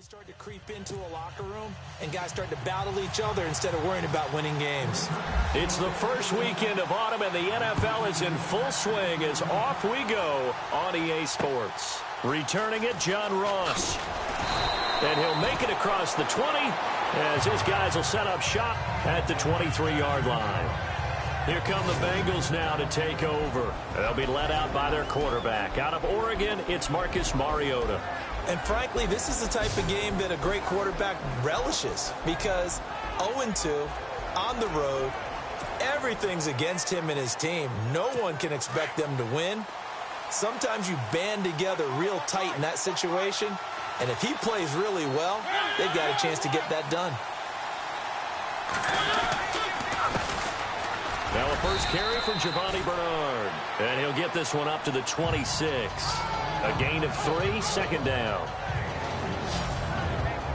Start to creep into a locker room and guys start to battle each other instead of worrying about winning games. It's the first weekend of autumn and the NFL is in full swing as off we go on EA Sports. Returning it, John Ross. And he'll make it across the 20 as his guys will set up shop at the 23-yard line. Here come the Bengals now to take over. They'll be led out by their quarterback. Out of Oregon, it's Marcus Mariota. And frankly, this is the type of game that a great quarterback relishes because 0-2 on the road, everything's against him and his team. No one can expect them to win. Sometimes you band together real tight in that situation, and if he plays really well, they've got a chance to get that done. Now a first carry from Giovanni Bernard, and he'll get this one up to the 26. A gain of 3, second down.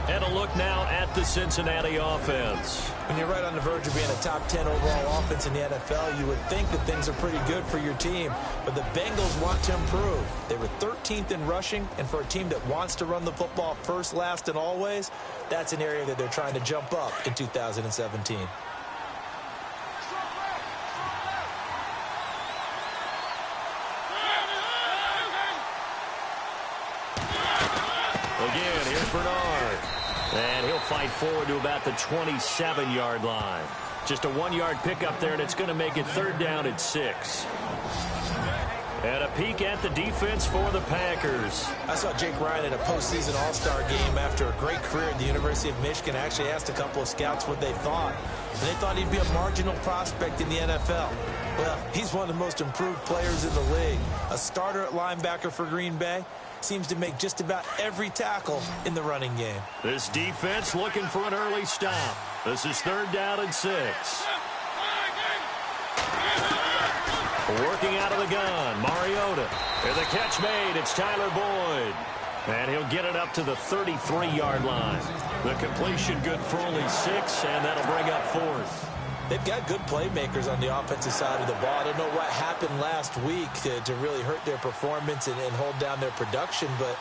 And a look now at the Cincinnati offense. When you're right on the verge of being a top 10 overall offense in the NFL, you would think that things are pretty good for your team. But the Bengals want to improve. They were 13th in rushing, and for a team that wants to run the football first, last, and always, that's an area that they're trying to jump up in 2017. Again, here's Bernard. And he'll fight forward to about the 27-yard line. Just a 1-yard pickup there, and it's going to make it third down at 6. And a peek at the defense for the Packers. I saw Jake Ryan in a postseason All-Star game after a great career at the University of Michigan. I actually asked a couple of scouts what they thought. And they thought he'd be a marginal prospect in the NFL. Well, he's one of the most improved players in the league. A starter at linebacker for Green Bay. Seems to make just about every tackle in the running game. This defense looking for an early stop. This is third down and 6. Working out of the gun, Mariota. And the catch made, it's Tyler Boyd. And he'll get it up to the 33-yard line. The completion good for only 6, and that'll bring up fourth. They've got good playmakers on the offensive side of the ball. I don't know what happened last week to really hurt their performance and hold down their production, but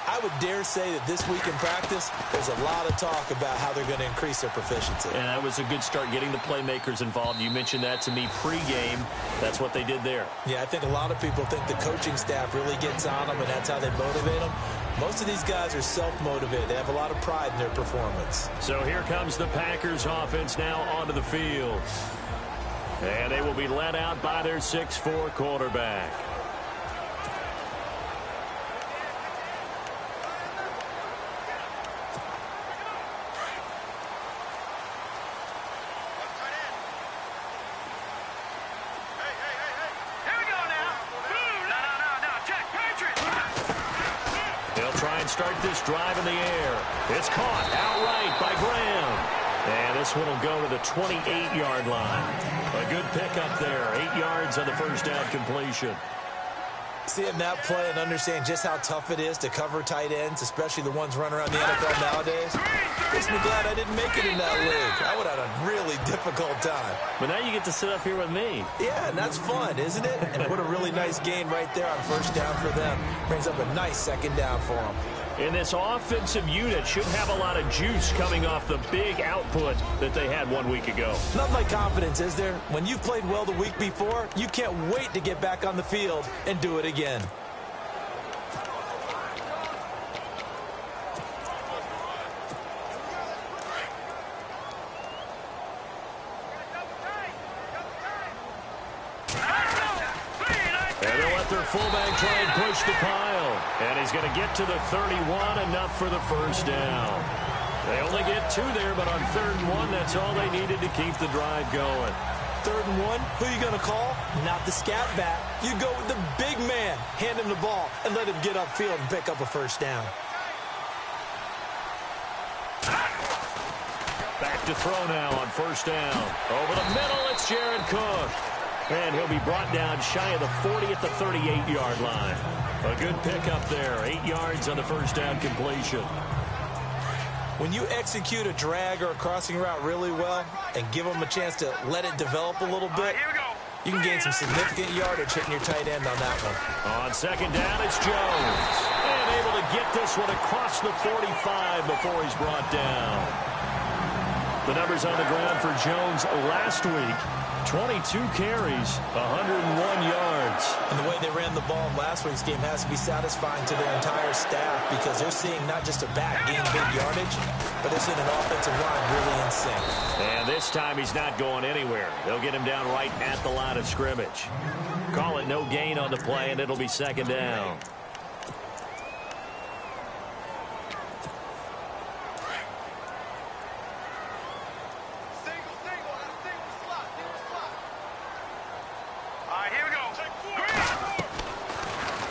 I would dare say that this week in practice, there's a lot of talk about how they're going to increase their proficiency. And that was a good start, getting the playmakers involved. You mentioned that to me pregame. That's what they did there. Yeah, I think a lot of people think the coaching staff really gets on them, and that's how they motivate them. Most of these guys are self-motivated. They have a lot of pride in their performance. So here comes the Packers offense now onto the field. And they will be led out by their 6'4" quarterback. Start this drive in the air. It's caught outright by Graham. And this one will go to the 28-yard line. A good pickup there. 8 yards on the first down completion. Seeing that play and understand just how tough it is to cover tight ends, especially the ones running around the NFL nowadays, makes me glad I didn't make it in that league. I would have had a really difficult time. But now you get to sit up here with me. Yeah, and that's fun, isn't it? And what a really nice gain right there on first down for them. Brings up a nice second down for them. And this offensive unit should have a lot of juice coming off the big output that they had 1 week ago. Nothing like confidence, is there? When you've played well the week before, you can't wait to get back on the field and do it again. Their fullback try and push the pile. And he's going to get to the 31, enough for the first down. They only get 2 there, but on 3rd and 1, that's all they needed to keep the drive going. 3rd and 1, who are you going to call? Not the scat back. You go with the big man. Hand him the ball and let him get upfield and pick up a first down. Back to throw now on first down. Over the middle, it's Jared Cook. And he'll be brought down shy of the 40 at the 38-yard line. A good pickup there. 8 yards on the first down completion. When you execute a drag or a crossing route really well and give them a chance to let it develop a little bit, you can gain some significant yardage hitting your tight end on that one. On second down, it's Jones. And able to get this one across the 45 before he's brought down. The numbers on the ground for Jones last week: 22 carries, 101 yards. And the way they ran the ball in last week's game has to be satisfying to their entire staff, because they're seeing not just a back gain big yardage, but they're seeing an offensive line really in sync. And this time he's not going anywhere. They'll get him down right at the line of scrimmage. Call it no gain on the play, and it'll be second down.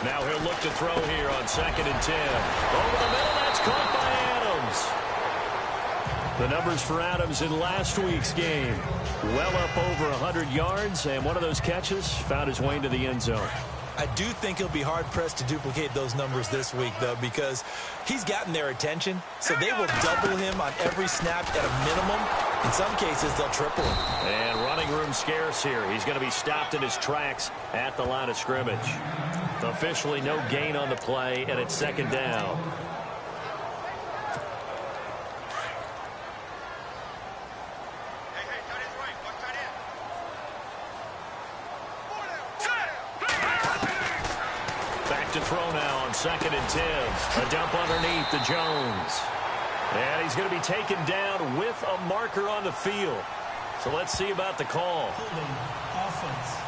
Now he'll look to throw here on 2nd and 10. Over the middle, that's caught by Adams. The numbers for Adams in last week's game: well up over 100 yards, and one of those catches found his way into the end zone. I do think he'll be hard-pressed to duplicate those numbers this week, though, because he's gotten their attention, so they will double him on every snap at a minimum. In some cases, they'll triple him. And running room scarce here. He's going to be stopped in his tracks at the line of scrimmage. Officially no gain on the play, and it's second down. Back to throw now on 2nd and 10. A dump underneath to Jones. And he's going to be taken down with a marker on the field. So let's see about the call. Offense.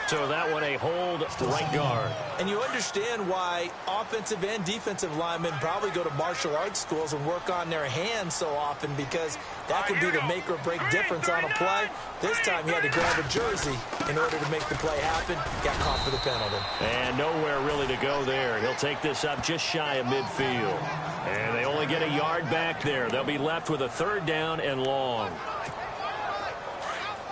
So that one a hold right guard. And you understand why offensive and defensive linemen probably go to martial arts schools and work on their hands so often, because that can be the make or break difference on a play. This time he had to grab a jersey in order to make the play happen. Got caught for the penalty. And nowhere really to go there. He'll take this up just shy of midfield. And they only get a yard back there. They'll be left with a 3rd down and long.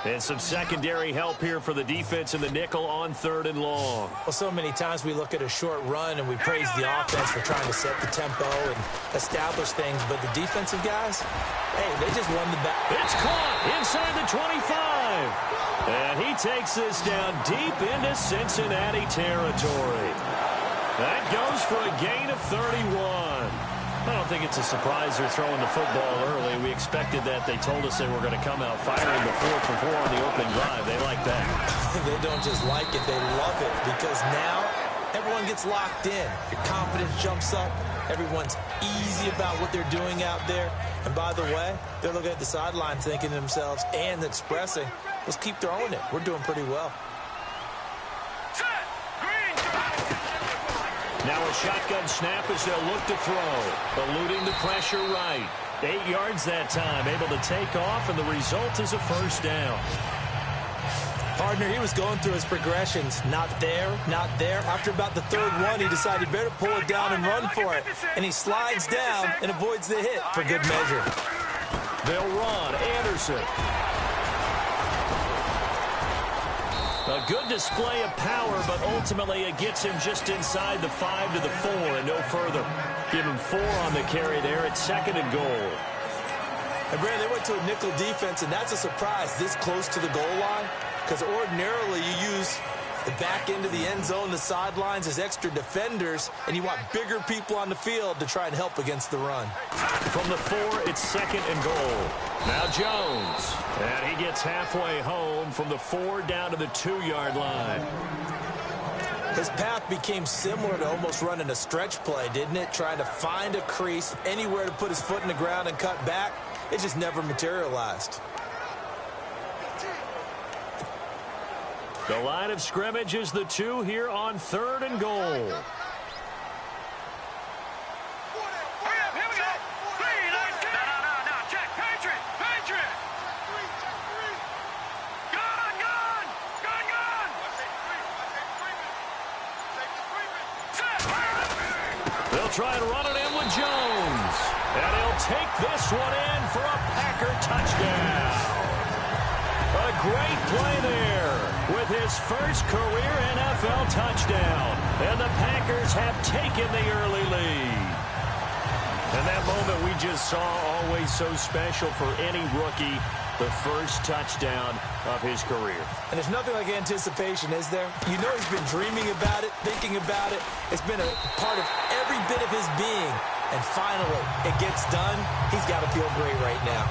And some secondary help here for the defense in the nickel on 3rd and long. Well, so many times we look at a short run and we praise the offense for trying to set the tempo and establish things, but the defensive guys, hey, they just won the battle. It's caught inside the 25. And he takes this down deep into Cincinnati territory. That goes for a gain of 31. I don't think it's a surprise they're throwing the football early. We expected that. They told us they were going to come out firing the 4 for 4 on the opening drive. They like that. They don't just like it, they love it, because now everyone gets locked in. Your confidence jumps up. Everyone's easy about what they're doing out there. And by the way, they're looking at the sideline thinking to themselves and expressing, let's keep throwing it. We're doing pretty well. Now a shotgun snap as they'll look to throw. Eluding the pressure right. 8 yards that time. Able to take off, and the result is a 1st down. Partner, he was going through his progressions. Not there, not there. After about the 3rd one, he decided better pull it down and run for it. And he slides down and avoids the hit for good measure. They'll run. Anderson. A good display of power, but ultimately it gets him just inside the 5 to the 4 and no further. Give him 4 on the carry there at 2nd and goal. And Brandon, they went to a nickel defense, and that's a surprise this close to the goal line, because ordinarily you use the back end of the end zone, the sidelines as extra defenders, and you want bigger people on the field to try and help against the run. From the 4, it's 2nd and goal. Now Jones. And he gets halfway home from the 4 down to the 2-yard line. His path became similar to almost running a stretch play, didn't it? Trying to find a crease, anywhere to put his foot in the ground and cut back. It just never materialized. The line of scrimmage is the 2 here on 3rd and goal. They'll try and run it in with Jones. And he'll take this one in for a Packer touchdown. A great play there with his first career NFL touchdown. And the Packers have taken the early lead. And that moment we just saw, always so special for any rookie. the first touchdown of his career. And there's nothing like anticipation, is there? You know he's been dreaming about it, thinking about it. It's been a part of every bit of his being. And finally, it gets done. He's got to feel great right now.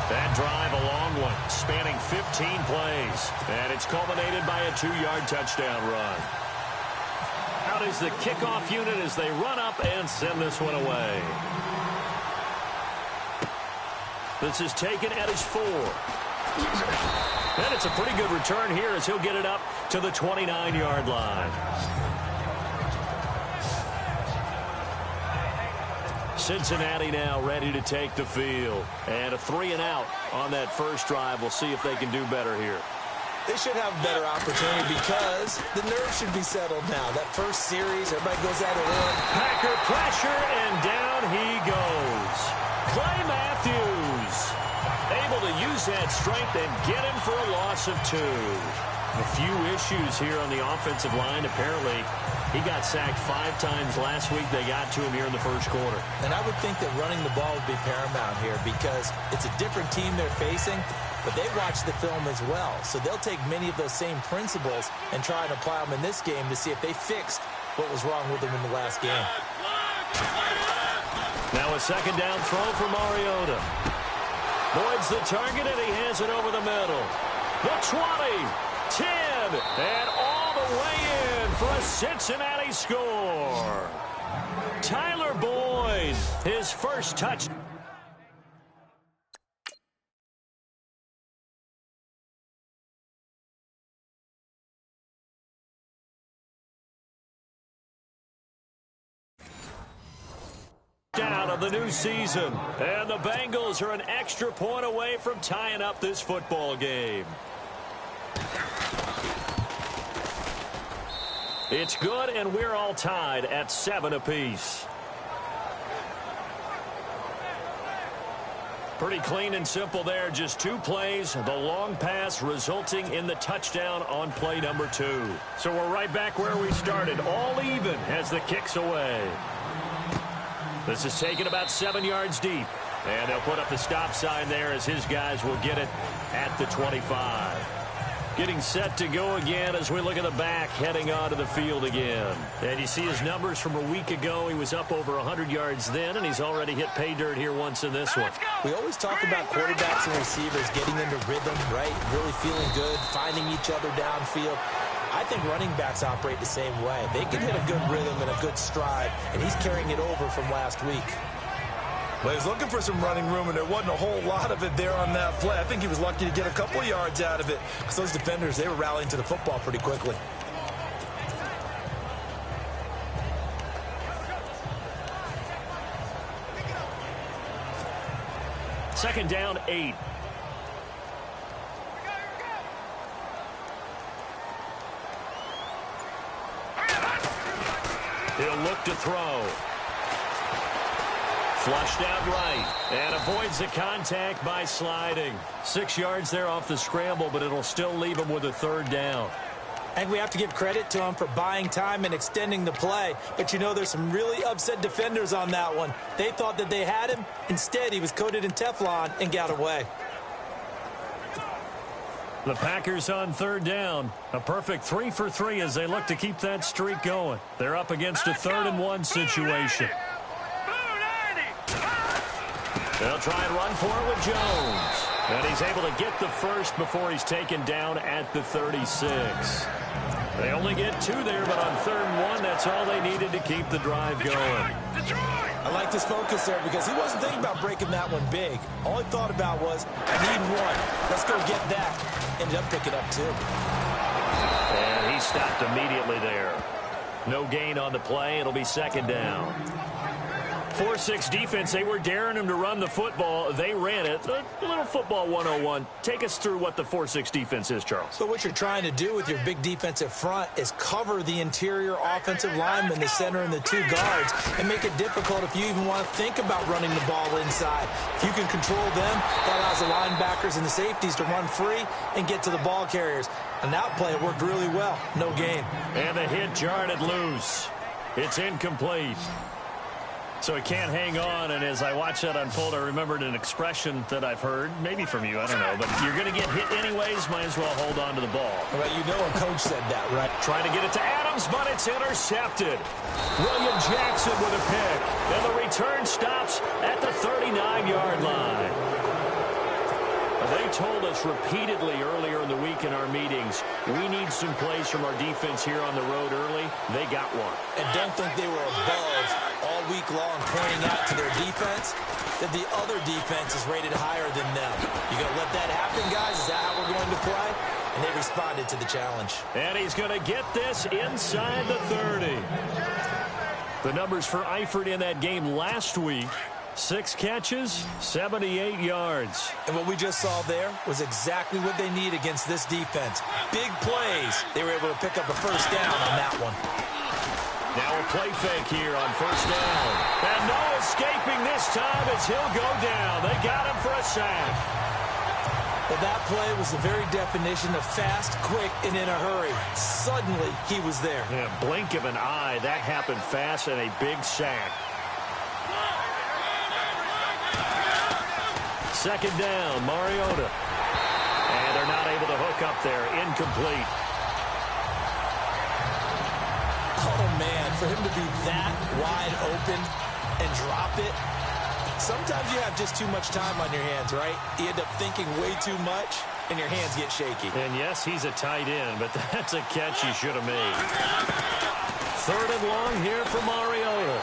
That drive, a long one, spanning 15 plays. And it's culminated by a 2-yard touchdown run. Out is the kickoff unit as they run up and send this one away. This is taken at his 4. And it's a pretty good return here as he'll get it up to the 29-yard line. Cincinnati now ready to take the field. And a 3-and-out on that first drive. We'll see if they can do better here. They should have a better opportunity because the nerves should be settled now. That first series, everybody goes at it one. Packer pressure, and down he goes. Clay Matthews able to use that strength and get him for a loss of 2. A few issues here on the offensive line. Apparently, he got sacked 5 times last week. They got to him here in the first quarter. And I would think that running the ball would be paramount here because it's a different team they're facing, but they watch the film as well. So they'll take many of those same principles and try and apply them in this game to see if they fixed what was wrong with them in the last game. Now a second down throw for Mariota. Boyd's the target, and he has it over the middle. The 20, 10, and all the way in for a Cincinnati score. Tyler Boyd, his first touch. Down of the new season, and the Bengals are an extra point away from tying up this football game. It's good, and we're all tied at 7 apiece. Pretty clean and simple there. Just 2 plays. The long pass resulting in the touchdown on play number 2. So we're right back where we started. All even as the kick's away. This is taken about 7 yards deep. And they'll put up the stop sign there as his guys will get it at the 25. Getting set to go again as we look at the back, heading onto the field again. And you see his numbers from a week ago. He was up over 100 yards then, and he's already hit pay dirt here once in this one. We always talk about quarterbacks and receivers getting into rhythm, right? Really feeling good, finding each other downfield. I think running backs operate the same way. They can hit a good rhythm and a good stride, and he's carrying it over from last week. Well, he's looking for some running room, and there wasn't a whole lot of it there on that play. I think he was lucky to get a couple of yards out of it. Because those defenders, they were rallying to the football pretty quickly. Second down, 8. He'll look to throw. Flushed out right and avoids the contact by sliding. 6 yards there off the scramble, but it'll still leave him with a 3rd down. And we have to give credit to him for buying time and extending the play. But, you know, there's some really upset defenders on that one. They thought that they had him. Instead, he was coated in Teflon and got away. The Packers on 3rd down. A perfect 3 for 3 as they look to keep that streak going. They're up against a 3rd and 1 situation. They'll try and run for it with Jones. And he's able to get the first before he's taken down at the 36. They only get 2 there, but on 3rd and 1, that's all they needed to keep the drive going. I like this focus there because he wasn't thinking about breaking that one big. All he thought about was, I need 1. Let's go get that. Ended up picking up 2. And he stopped immediately there. No gain on the play. It'll be 2nd down. 4-6 defense, they were daring him to run the football. They ran it. A little football 101. Take us through what the 4-6 defense is, Charles. So what you're trying to do with your big defensive front is cover the interior offensive linemen, the center and the 2 guards, and make it difficult if you even want to think about running the ball inside. If you can control them, that allows the linebackers and the safeties to run free and get to the ball carriers. And that play worked really well. No gain. And the hit jarred it loose. It's incomplete. So he can't hang on, and as I watch that unfold, I remembered an expression that I've heard, maybe from you, I don't know, but you're going to get hit anyways, might as well hold on to the ball. Well, you know a coach said that, right? Trying to get it to Adams, but it's intercepted. William Jackson with a pick, and the return stops at the 39-yard line. They told us repeatedly earlier in the week in our meetings, we need some plays from our defense here on the road early. They got one. And don't think they were above all week long pointing out to their defense that the other defense is rated higher than them. You going to let that happen, guys? Is that how we're going to play? And they responded to the challenge. And he's going to get this inside the 30. The numbers for Eifert in that game last week. 6 catches, 78 yards. And what we just saw there was exactly what they need against this defense. Big plays. They were able to pick up a first down on that one. Now a play fake here on first down. And no escaping this time as he'll go down. They got him for a sack. Well, that play was the very definition of fast, quick, and in a hurry. Suddenly, he was there. Yeah, blink of an eye. That happened fast and a big sack. Second down, Mariota. And they're not able to hook up there. Incomplete. Oh, man, for him to be that wide open and drop it. Sometimes you have just too much time on your hands, right? You end up thinking way too much, and your hands get shaky. And, yes, he's a tight end, but that's a catch he should have made. Third and long here for Mariota.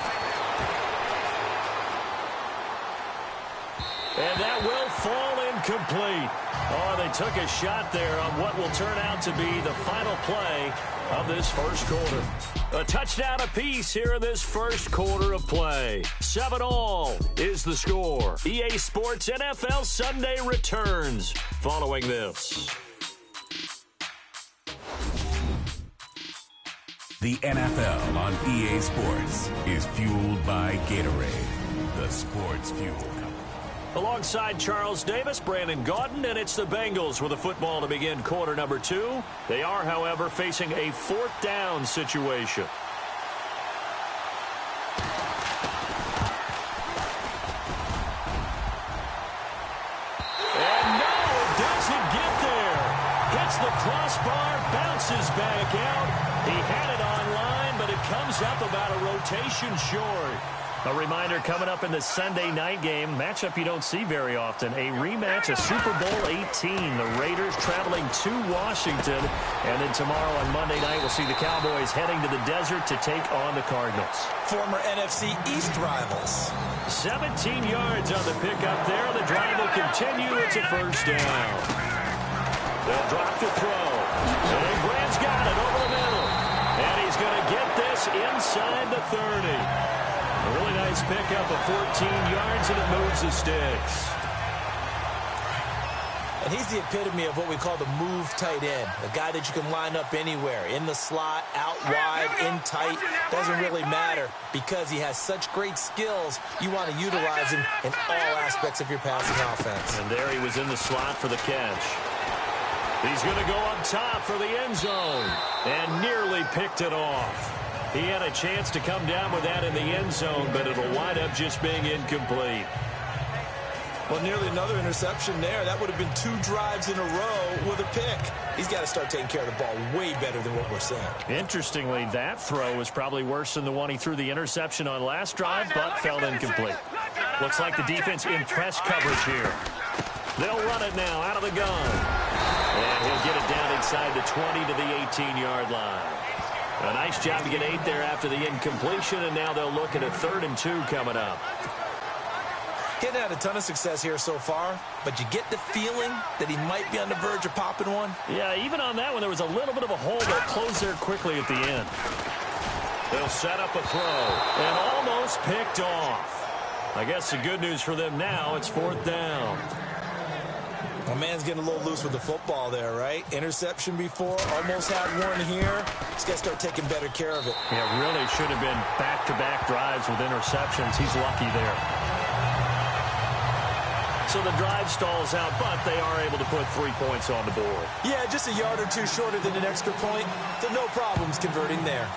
And that will fall incomplete. Oh, they took a shot there on what will turn out to be the final play of this first quarter. A touchdown apiece here in this first quarter of play. 7-all is the score. EA Sports NFL Sunday returns following this. The NFL on EA Sports is fueled by Gatorade, the sports fuel company. Alongside Charles Davis, Brandon Gaudin, and it's the Bengals with a football to begin quarter number 2. They are, however, facing a fourth down situation. And no, it doesn't get there. Hits the crossbar, bounces back out. He had it online, but it comes up about a rotation short. A reminder coming up in the Sunday night game, matchup you don't see very often, a rematch of Super Bowl 18. The Raiders traveling to Washington, and then tomorrow on Monday night we'll see the Cowboys heading to the desert to take on the Cardinals. Former NFC East rivals. 17 yards on the pickup there. The drive will continue. It's a first down. They'll drop the throw. And Grant's got it over the middle. And he's going to get this inside the 30. A really nice pickup of 14 yards, and it moves the sticks. And he's the epitome of what we call the move tight end. A guy that you can line up anywhere, in the slot, out wide, in tight. Doesn't really matter because he has such great skills. You want to utilize him in all aspects of your passing offense. And there he was in the slot for the catch. He's going to go up top for the end zone and nearly picked it off. He had a chance to come down with that in the end zone, but it'll wind up just being incomplete. Well, nearly another interception there. That would have been 2 drives in a row with a pick. He's got to start taking care of the ball way better than what we're seeing. Interestingly, that throw was probably worse than the one he threw the interception on last drive, but fell incomplete. Looks like the defense in press coverage here. They'll run it now out of the gun. And he'll get it down inside the 20 to the 18-yard line. A nice job to get 8 there after the incompletion, and now they'll look at a 3rd and 2 coming up. He had a ton of success here so far, but you get the feeling that he might be on the verge of popping one. Yeah, even on that one, there was a little bit of a hole that closed there quickly at the end. They'll set up a throw, and almost picked off. I guess the good news for them now, it's 4th down. My man's getting a little loose with the football there, right? Interception before, almost had one here. He's got to start taking better care of it. Yeah, really should have been back-to-back drives with interceptions. He's lucky there. So the drive stalls out, but they are able to put 3 points on the board. Yeah, just a yard or 2 shorter than an extra point, so no problems converting there.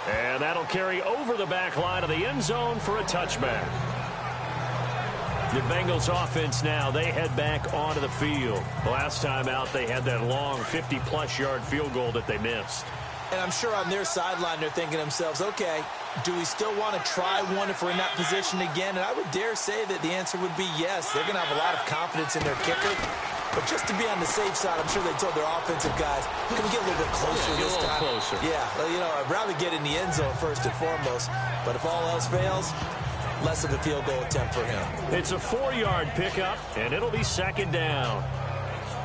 And that'll carry over the back line of the end zone for a touchback. The Bengals offense now, they head back onto the field. Last time out, they had that long 50-plus yard field goal that they missed. And I'm sure on their sideline, they're thinking to themselves, okay, do we still want to try one if we're in that position again? And I would dare say that the answer would be yes. They're going to have a lot of confidence in their kicker. But just to be on the safe side, I'm sure they told their offensive guys, can we get a little bit closer this time? Closer. Yeah, well, you know, I'd rather get in the end zone first and foremost. But if all else fails, less of a field goal attempt for him. It's a 4-yard pickup, and it'll be second down.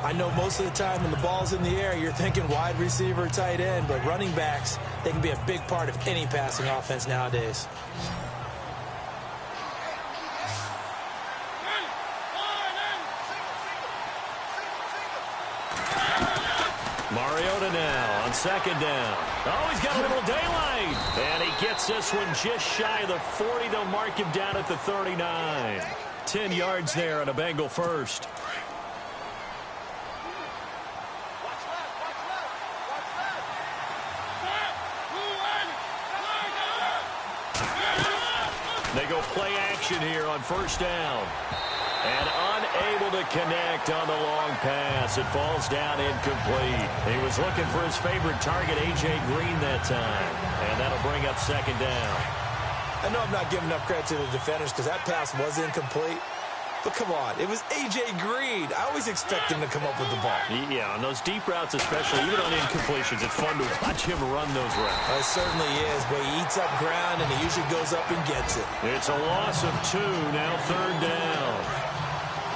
I know most of the time when the ball's in the air, you're thinking wide receiver, tight end, but running backs, they can be a big part of any passing offense nowadays. Mariota now on second down. Oh, he's got a little daylight. And he gets this one just shy of the 40. They'll mark him down at the 39. 10 yards there on a Bengal first. They go play action here on first down. And unable to connect on the long pass. It falls down incomplete. He was looking for his favorite target, A.J. Green, that time. And that'll bring up second down. I know I'm not giving enough credit to the defenders because that pass was incomplete. But come on, it was A.J. Green. I always expect him to come up with the ball. Yeah, on those deep routes especially, even on incompletions, it's fun to watch him run those routes. It certainly is, but he eats up ground and he usually goes up and gets it. It's a loss of 2, now third down.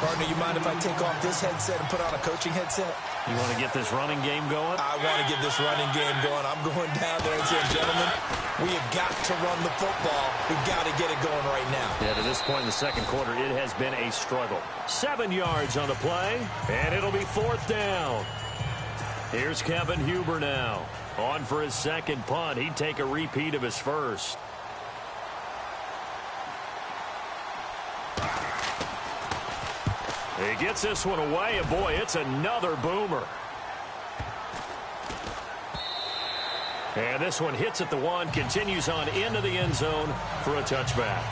Partner, you mind if I take off this headset and put on a coaching headset? You want to get this running game going? I want to get this running game going. I'm going down there and saying, gentlemen, we have got to run the football. We've got to get it going right now. Yeah, to this point in the second quarter, it has been a struggle. 7 yards on the play, and it'll be fourth down. Here's Kevin Huber now. On for his second punt. He'd take a repeat of his first. He gets this one away, and boy, it's another boomer. And this one hits at the 1, continues on into the end zone for a touchback.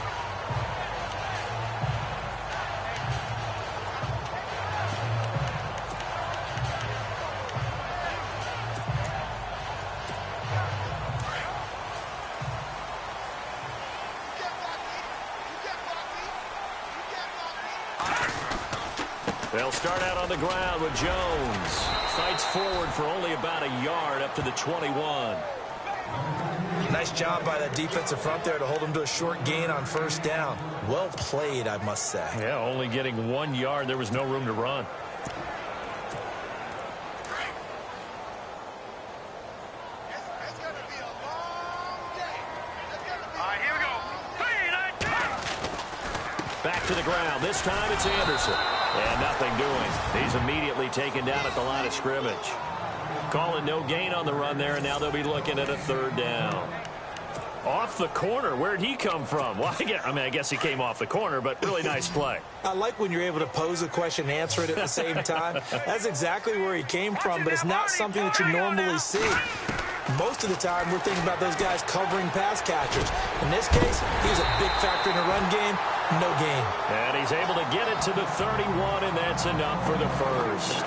They'll start out on the ground with Jones. Fights forward for only about a yard up to the 21. Nice job by that defensive front there to hold him to a short gain on first down. Well played, I must say. Yeah, only getting 1 yard. There was no room to run. Back to the ground. This time it's Anderson. And nothing doing. He's immediately taken down at the line of scrimmage. Calling no gain on the run there, and now they'll be looking at a third down. Off the corner. Where'd he come from? Well, I guess he came off the corner, but really nice play. I like when you're able to pose a question and answer it at the same time. That's exactly where he came from, but it's not something that you normally see. Most of the time, we're thinking about those guys covering pass catchers. In this case, he's a big factor in the run game. No gain. And he's able to get it to the 31, and that's enough for the first.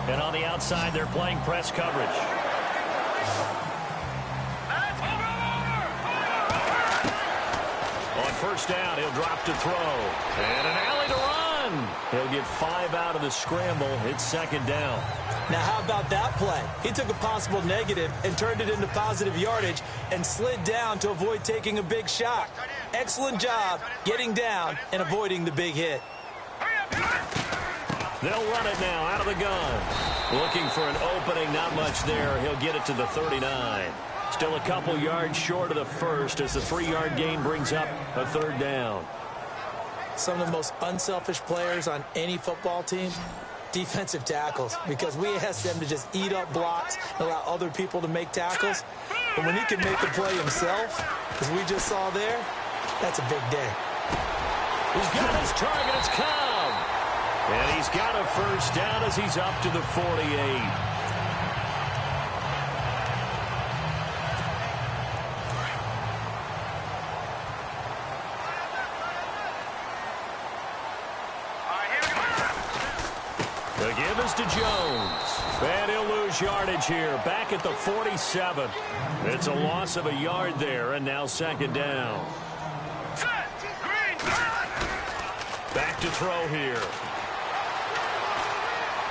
And on the outside, they're playing press coverage. On first down, he'll drop to throw. And an alley to run. He'll get 5 out of the scramble. It's second down. Now, how about that play? He took a possible negative and turned it into positive yardage and slid down to avoid taking a big shot. Excellent job getting down and avoiding the big hit. They'll run it now out of the gun. Looking for an opening, not much there. He'll get it to the 39. Still a couple yards short of the first as the 3-yard gain brings up a third down. Some of the most unselfish players on any football team, defensive tackles, because we ask them to just eat up blocks and allow other people to make tackles. But when he can make a play himself, as we just saw there, that's a big day. He's got his target. It's Cobb. And he's got a first down as he's up to the 48. The give is to Jones. And he'll lose yardage here. Back at the 47. It's a loss of a yard there, and now second down. Back to throw here.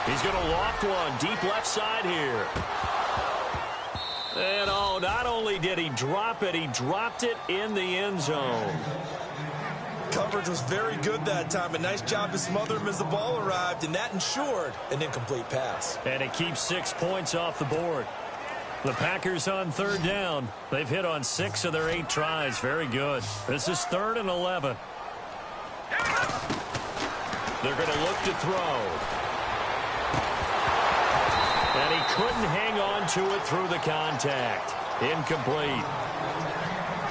He's going to loft one deep left side here. And oh, not only did he drop it, he dropped it in the end zone. Coverage was very good that time. A nice job to smother him as the ball arrived, and that ensured an incomplete pass. And it keeps 6 points off the board. The Packers on third down. They've hit on 6 of their 8 tries. Very good. This is 3rd and 11. They're going to look to throw. And he couldn't hang on to it through the contact. Incomplete.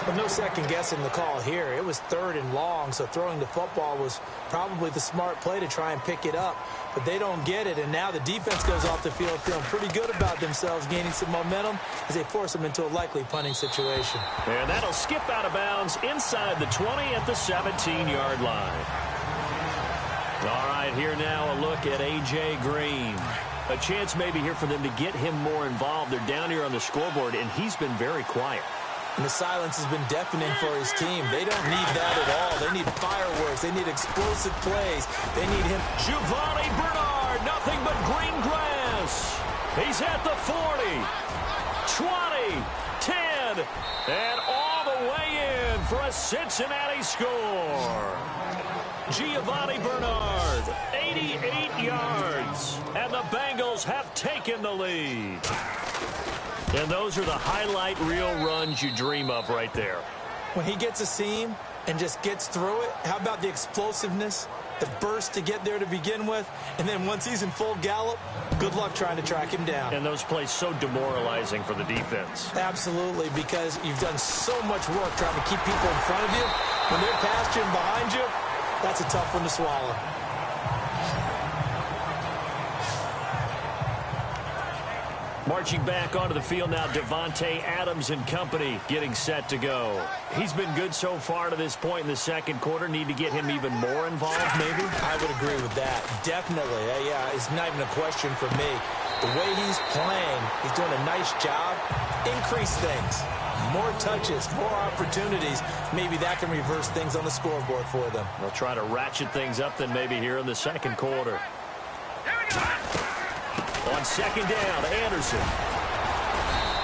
But no second guessing the call here. It was 3rd and long, so throwing the football was probably the smart play to try and pick it up. But they don't get it, and now the defense goes off the field feeling pretty good about themselves, gaining some momentum as they force them into a likely punting situation. And that'll skip out of bounds inside the 20 at the 17-yard line. All right, here now a look at A.J. Green. A chance maybe here for them to get him more involved. They're down here on the scoreboard, and he's been very quiet. And the silence has been deafening for his team. They don't need that at all. They need fireworks. They need explosive plays. They need him. Giovanni Bernard, nothing but green grass. He's at the 40, 20, 10, and all the way in for a Cincinnati score. Giovanni Bernard, 88 yards, and the Bengals have taken the lead. And those are the highlight reel runs you dream of right there. When he gets a seam and just gets through it, how about the explosiveness, the burst to get there to begin with, and then once he's in full gallop, good luck trying to track him down. And those plays so demoralizing for the defense. Absolutely, because you've done so much work trying to keep people in front of you. When they're past you and behind you, that's a tough one to swallow. Marching back onto the field now, Devontae Adams and company getting set to go. He's been good so far to this point in the second quarter. Need to get him even more involved, maybe? I would agree with that. Definitely. Yeah, it's not even a question for me. The way he's playing, he's doing a nice job. Increase things. More touches, more opportunities. Maybe that can reverse things on the scoreboard for them. They'll try to ratchet things up then maybe here in the second quarter. On second down, Anderson.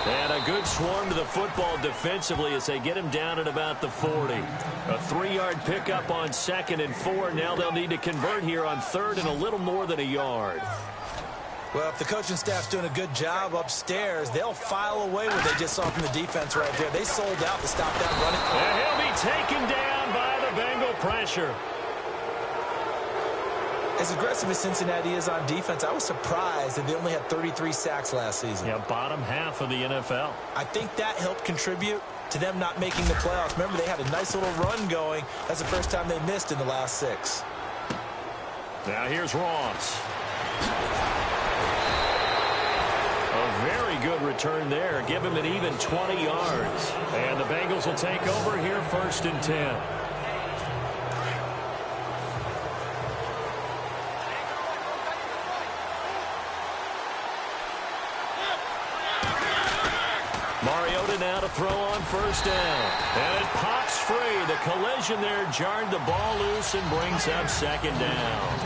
And a good swarm to the football defensively as they get him down at about the 40. A 3-yard pickup on 2nd and 4. Now they'll need to convert here on 3rd and a little more than a yard. Well, if the coaching staff's doing a good job upstairs, they'll file away what they just saw from the defense right there. They sold out to stop that running. And he'll be taken down by the Bengal pressure. As aggressive as Cincinnati is on defense, I was surprised that they only had 33 sacks last season. Yeah, bottom half of the NFL. I think that helped contribute to them not making the playoffs. Remember, they had a nice little run going. That's the first time they missed in the last 6. Now here's Ross. A very good return there. Give him an even 20 yards. And the Bengals will take over here 1st and 10. Mariota now to throw on 1st down. And it pops free. The collision there jarred the ball loose and brings up 2nd down.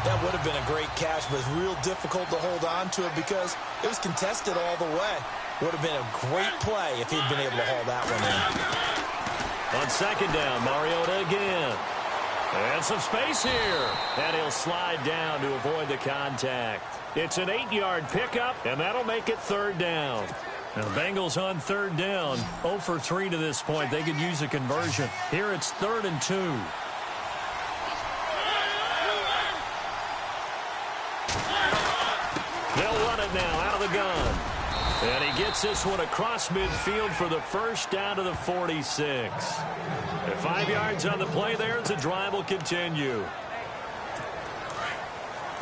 That would have been a great catch, but it's real difficult to hold on to it because it was contested all the way. Would have been a great play if he'd been able to haul that one in. On 2nd down, Mariota again. And some space here. And he'll slide down to avoid the contact. It's an 8-yard pickup, and that'll make it 3rd down. Now the Bengals on 3rd down, 0 for 3 to this point. They could use a conversion. Here it's 3rd and 2. They'll run it now out of the gun. And he gets this one across midfield for the first down to the 46. And 5 yards on the play there as the drive will continue.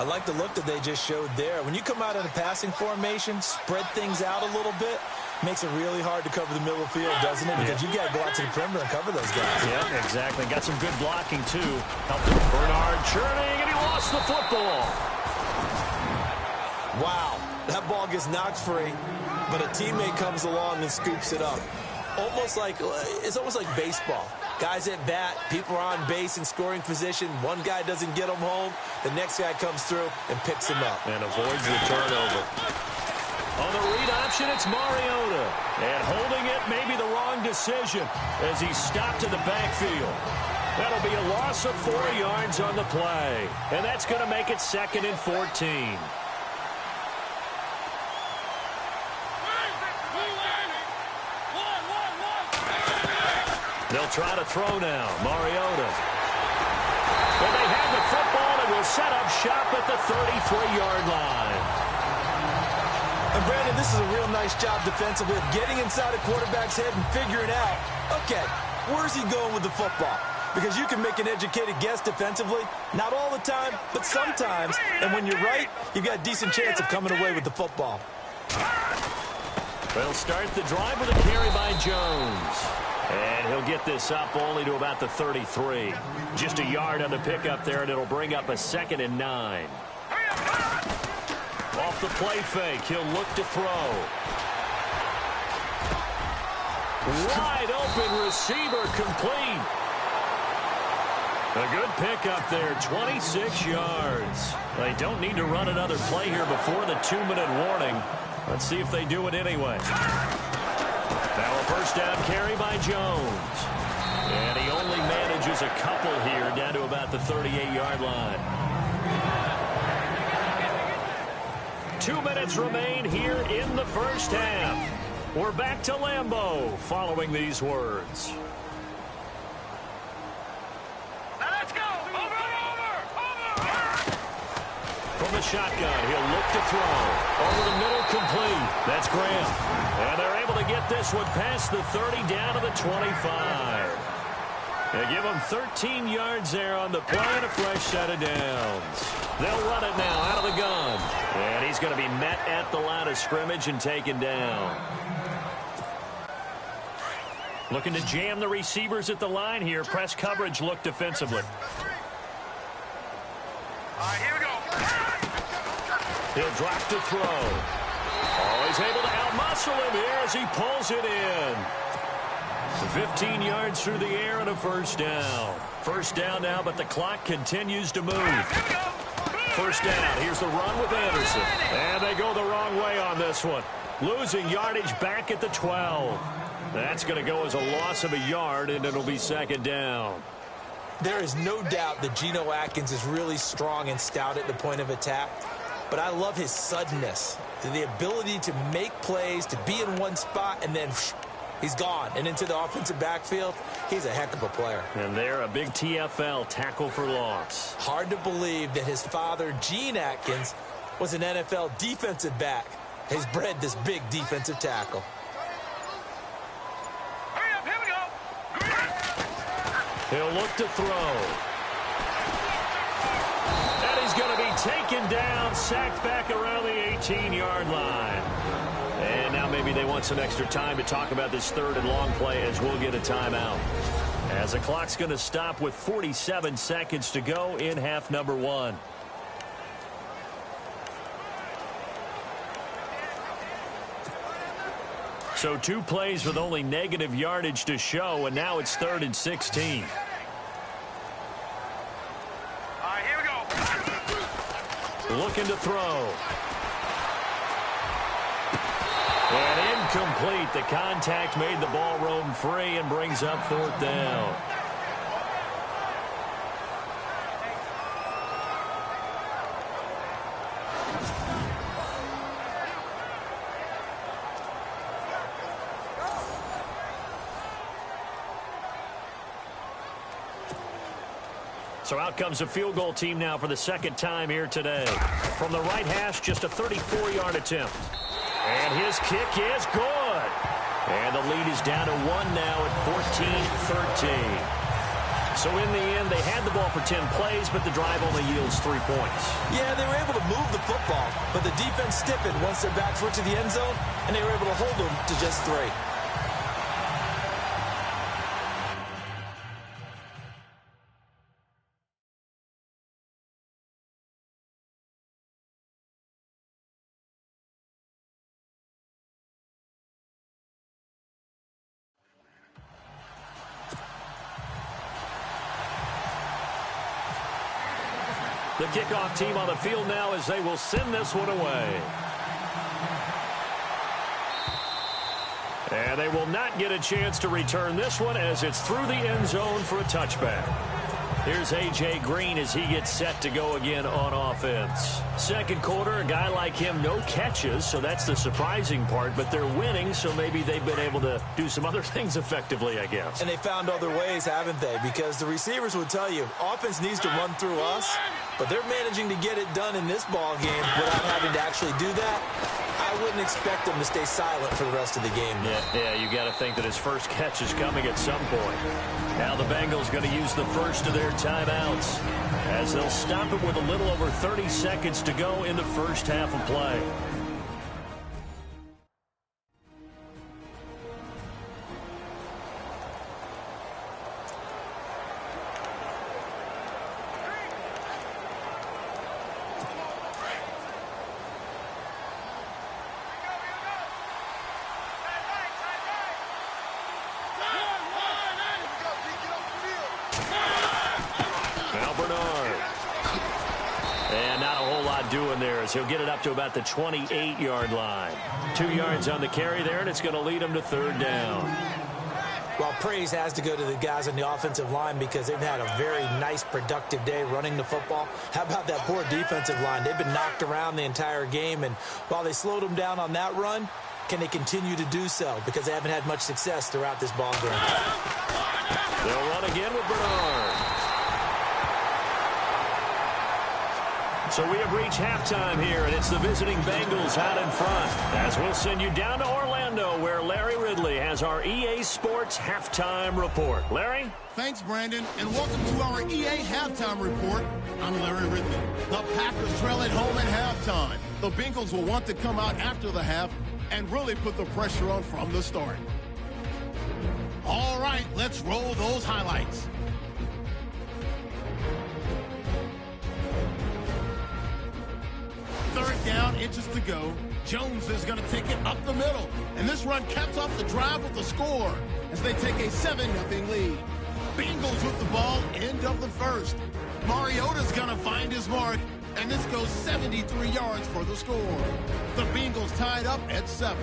I like the look that they just showed there. When you come out in a passing formation, spread things out a little bit, makes it really hard to cover the middle of the field, doesn't it? Because you've got to go out to the perimeter and cover those guys. Yeah, exactly. Got some good blocking, too. Helped him. Bernard churning, and he lost the football. Wow. That ball gets knocked free, but a teammate comes along and scoops it up. It's almost like baseball. Guys at bat, people are on base in scoring position. One guy doesn't get him home. The next guy comes through and picks him up. And avoids the turnover. On the read option, it's Mariota. And holding it may be the wrong decision as he's stopped in the backfield. That'll be a loss of 4 yards on the play. And that's going to make it 2nd and 14. They'll try to throw now. Mariota. And they have the football and will set up shop at the 33-yard line. And Brandon, this is a real nice job defensively of getting inside a quarterback's head and figuring out, okay, where's he going with the football? Because you can make an educated guess defensively. Not all the time, but sometimes. And when you're right, you've got a decent chance of coming away with the football. They'll start the drive with a carry by Jones. And he'll get this up only to about the 33. Just a yard on the pickup there, and it'll bring up a 2nd and 9. Off the play fake, he'll look to throw. Wide open receiver, complete. A good pickup there, 26 yards. They don't need to run another play here before the 2-minute warning. Let's see if they do it anyway. Now a first down carry by Jones. And he only manages a couple here down to about the 38-yard line. 2 minutes remain here in the first half. We're back to Lambeau following these words. Now let's go. Over. From the shotgun, he'll look to throw. Over the middle, complete. That's Graham. And they're able to get this one past the 30 down to the 25. They give him 13 yards there on the play and a fresh set of downs. They'll run it now out of the gun. And he's going to be met at the line of scrimmage and taken down. Looking to jam the receivers at the line here. Press coverage look defensively. All right, here we go. He'll drop to throw. Oh, he's able to outmuscle him here as he pulls it in. 15 yards through the air and a first down. First down now, but the clock continues to move. First down. Here's the run with Anderson. And they go the wrong way on this one. Losing yardage back at the 12. That's going to go as a loss of a yard, and it'll be 2nd down. There is no doubt that Geno Atkins is really strong and stout at the point of attack. But I love his suddenness, the ability to make plays, to be in one spot, and then he's gone and into the offensive backfield. He's a heck of a player. And they're a big TFL, tackle for loss. Hard to believe that his father, Gene Atkins, was an NFL defensive back. He's bred this big defensive tackle. Hurry up, here we go. He'll look to throw. Going to be taken down, sacked back around the 18-yard line. And now maybe they want some extra time to talk about this 3rd and long play as we'll get a timeout. As the clock's going to stop with 47 seconds to go in half number 1. So 2 plays with only negative yardage to show, and now it's 3rd and 16. Looking to throw. And incomplete. The contact made the ball roam free and brings up 4th down. So out comes the field goal team now for the 2nd time here today. From the right hash, just a 34-yard attempt. And his kick is good. And the lead is down to 1 now at 14-13. So in the end, they had the ball for 10 plays, but the drive only yields 3 points. Yeah, they were able to move the football, but the defense stiffened once their backs were to the end zone, and they were able to hold them to just 3. The kickoff team on the field now as they will send this one away. And they will not get a chance to return this one as it's through the end zone for a touchback. Here's A.J. Green as he gets set to go again on offense. Second quarter, a guy like him, no catches, so that's the surprising part. But they're winning, so maybe they've been able to do some other things effectively, I guess. And they found other ways, haven't they? Because the receivers would tell you, offense needs to run through us, but they're managing to get it done in this ball game without having to actually do that. I wouldn't expect them to stay silent for the rest of the game. Yeah, you got to think that his first catch is coming at some point. Now the Bengals going to use the first of their timeouts as they'll stop it with a little over 30 seconds to go in the first half of play. He'll get it up to about the 28-yard line. 2 yards on the carry there, and it's going to lead him to third down. Well, praise has to go to the guys on the offensive line because they've had a very nice, productive day running the football. How about that poor defensive line? They've been knocked around the entire game, and while they slowed them down on that run, can they continue to do so? Because they haven't had much success throughout this ball game. They'll run again with Bernard. So we have reached halftime here, and it's the visiting Bengals out in front. As we'll send you down to Orlando, where Larry Ridley has our EA Sports Halftime Report. Larry? Thanks, Brandon, and welcome to our EA Halftime Report. I'm Larry Ridley. The Packers trail at home at halftime. The Bengals will want to come out after the half and really put the pressure on from the start. All right, let's roll those highlights. Third down, inches to go. Jones is going to take it up the middle. And this run caps off the drive with the score as they take a 7-0 lead. Bengals with the ball, end of the first. Mariota's going to find his mark, and this goes 73 yards for the score. The Bengals tied up at 7.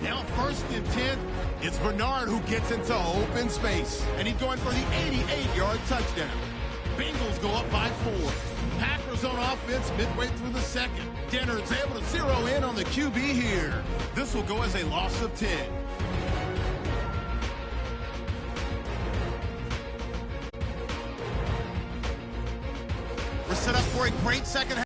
Now 1st and 10. It's Bernard who gets into open space, and he's going for the 88-yard touchdown. Bengals go up by 4. Packers on offense midway through the second. Denner's able to zero in on the QB here. This will go as a loss of 10. We're set up for a great second half.